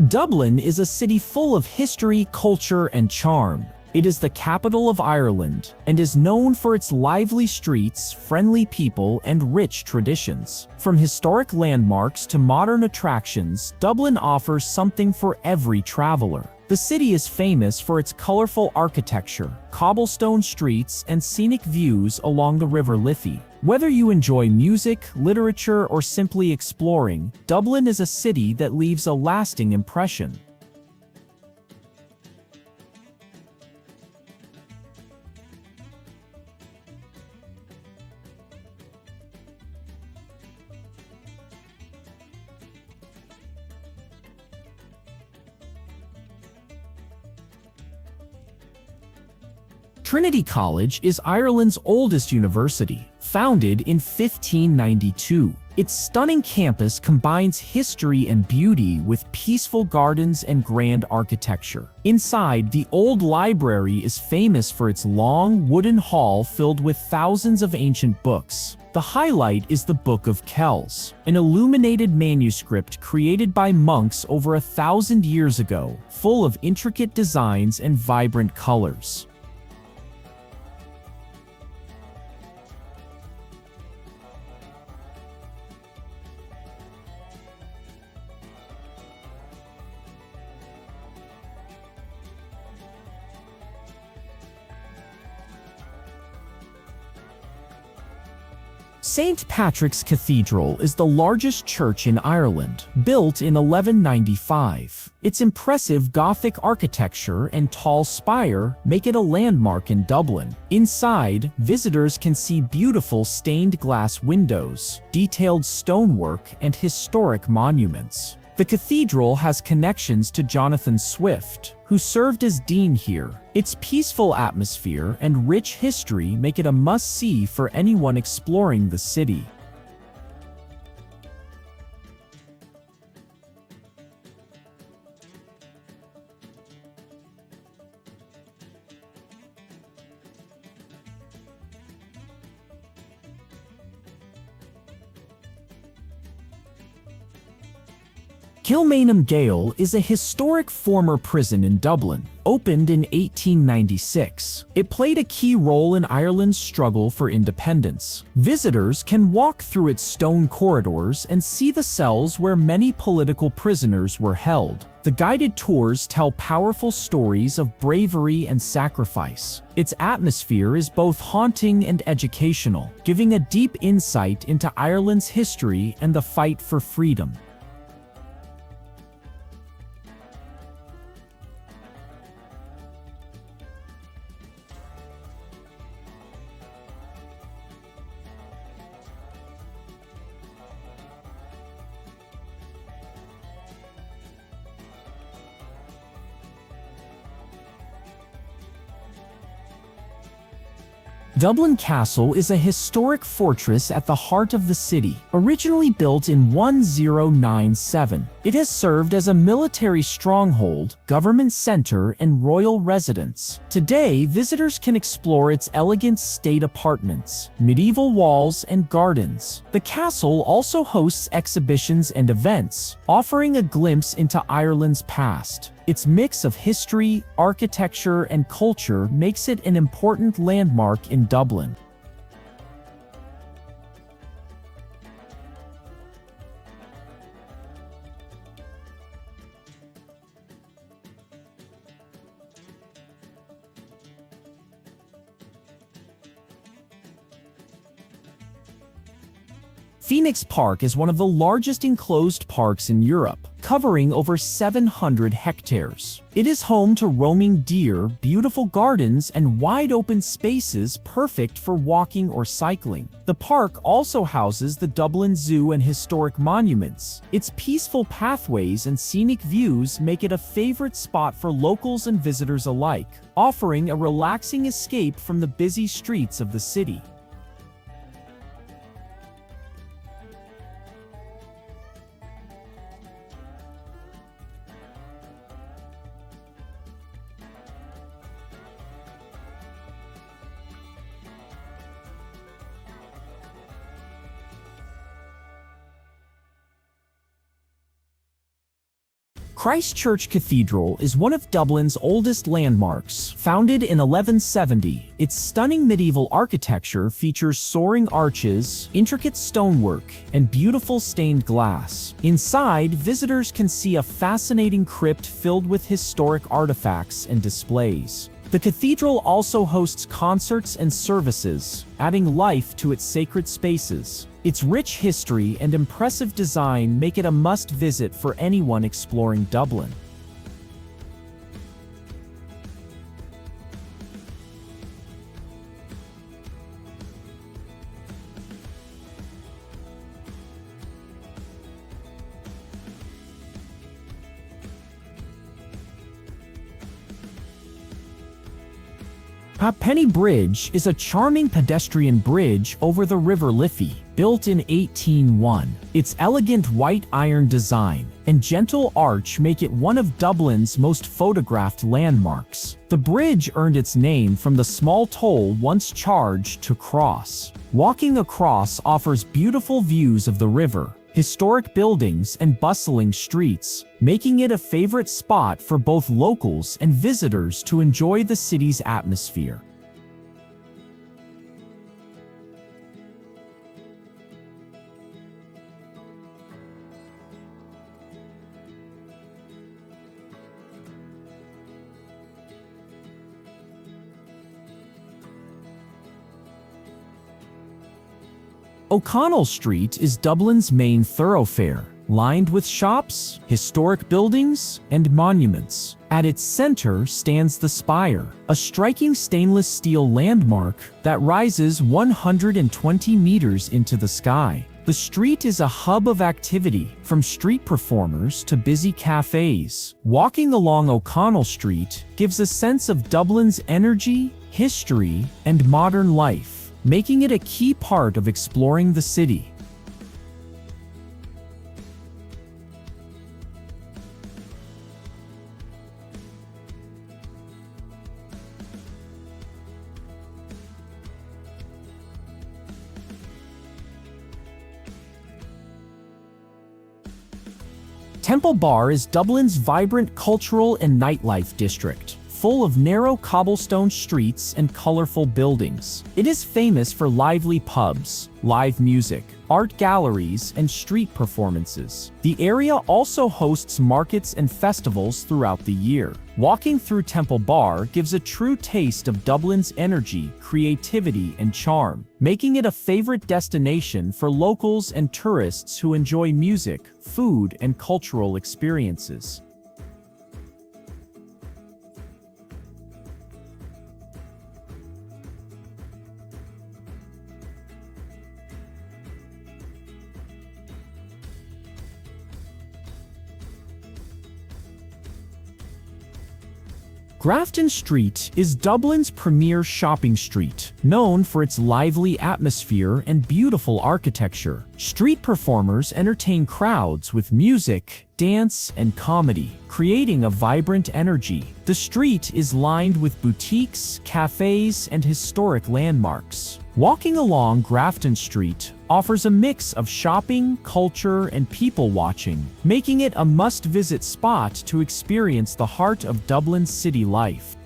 Dublin is a city full of history, culture, and charm. It is the capital of Ireland and is known for its lively streets, friendly people, and rich traditions. From historic landmarks to modern attractions, Dublin offers something for every traveler. The city is famous for its colorful architecture, cobblestone streets, and scenic views along the River Liffey. Whether you enjoy music, literature, or simply exploring, Dublin is a city that leaves a lasting impression. Trinity College is Ireland's oldest university, founded in 1592. Its stunning campus combines history and beauty with peaceful gardens and grand architecture. Inside, the old library is famous for its long, wooden hall filled with thousands of ancient books. The highlight is the Book of Kells, an illuminated manuscript created by monks over 1,000 years ago, full of intricate designs and vibrant colors. St. Patrick's Cathedral is the largest church in Ireland, built in 1195. Its impressive Gothic architecture and tall spire make it a landmark in Dublin. Inside, visitors can see beautiful stained glass windows, detailed stonework, and historic monuments. The cathedral has connections to Jonathan Swift, who served as dean here. Its peaceful atmosphere and rich history make it a must-see for anyone exploring the city. Kilmainham Gaol is a historic former prison in Dublin, opened in 1896. It played a key role in Ireland's struggle for independence. Visitors can walk through its stone corridors and see the cells where many political prisoners were held. The guided tours tell powerful stories of bravery and sacrifice. Its atmosphere is both haunting and educational, giving a deep insight into Ireland's history and the fight for freedom. Dublin Castle is a historic fortress at the heart of the city, originally built in 1097. It has served as a military stronghold, government center, and royal residence. Today, visitors can explore its elegant state apartments, medieval walls, and gardens. The castle also hosts exhibitions and events, offering a glimpse into Ireland's past. Its mix of history, architecture, and culture makes it an important landmark in Dublin. Phoenix Park is one of the largest enclosed parks in Europe, covering over 700 hectares. It is home to roaming deer, beautiful gardens, and wide-open spaces perfect for walking or cycling. The park also houses the Dublin Zoo and historic monuments. Its peaceful pathways and scenic views make it a favorite spot for locals and visitors alike, offering a relaxing escape from the busy streets of the city. Christ Cathedral is one of Dublin's oldest landmarks. Founded in 1170, its stunning medieval architecture features soaring arches, intricate stonework, and beautiful stained glass. Inside, visitors can see a fascinating crypt filled with historic artifacts and displays. The cathedral also hosts concerts and services, adding life to its sacred spaces. Its rich history and impressive design make it a must-visit for anyone exploring Dublin. Penny Bridge is a charming pedestrian bridge over the River Liffey, built in 1801. Its elegant white iron design and gentle arch make it one of Dublin's most photographed landmarks. The bridge earned its name from the small toll once charged to cross. Walking across offers beautiful views of the river, historic buildings, and bustling streets, making it a favorite spot for both locals and visitors to enjoy the city's atmosphere. O'Connell Street is Dublin's main thoroughfare, lined with shops, historic buildings, and monuments. At its center stands the Spire, a striking stainless steel landmark that rises 120 meters into the sky. The street is a hub of activity, from street performers to busy cafes. Walking along O'Connell Street gives a sense of Dublin's energy, history, and modern life, making it a key part of exploring the city. Temple Bar is Dublin's vibrant cultural and nightlife district, full of narrow cobblestone streets and colorful buildings. It is famous for lively pubs, live music, art galleries, and street performances. The area also hosts markets and festivals throughout the year. Walking through Temple Bar gives a true taste of Dublin's energy, creativity, and charm, making it a favorite destination for locals and tourists who enjoy music, food, and cultural experiences. Grafton Street is Dublin's premier shopping street, known for its lively atmosphere and beautiful architecture. Street performers entertain crowds with music, dance, and comedy, creating a vibrant energy. The street is lined with boutiques, cafes, and historic landmarks. Walking along Grafton Street offers a mix of shopping, culture, and people watching, making it a must-visit spot to experience the heart of Dublin's city life.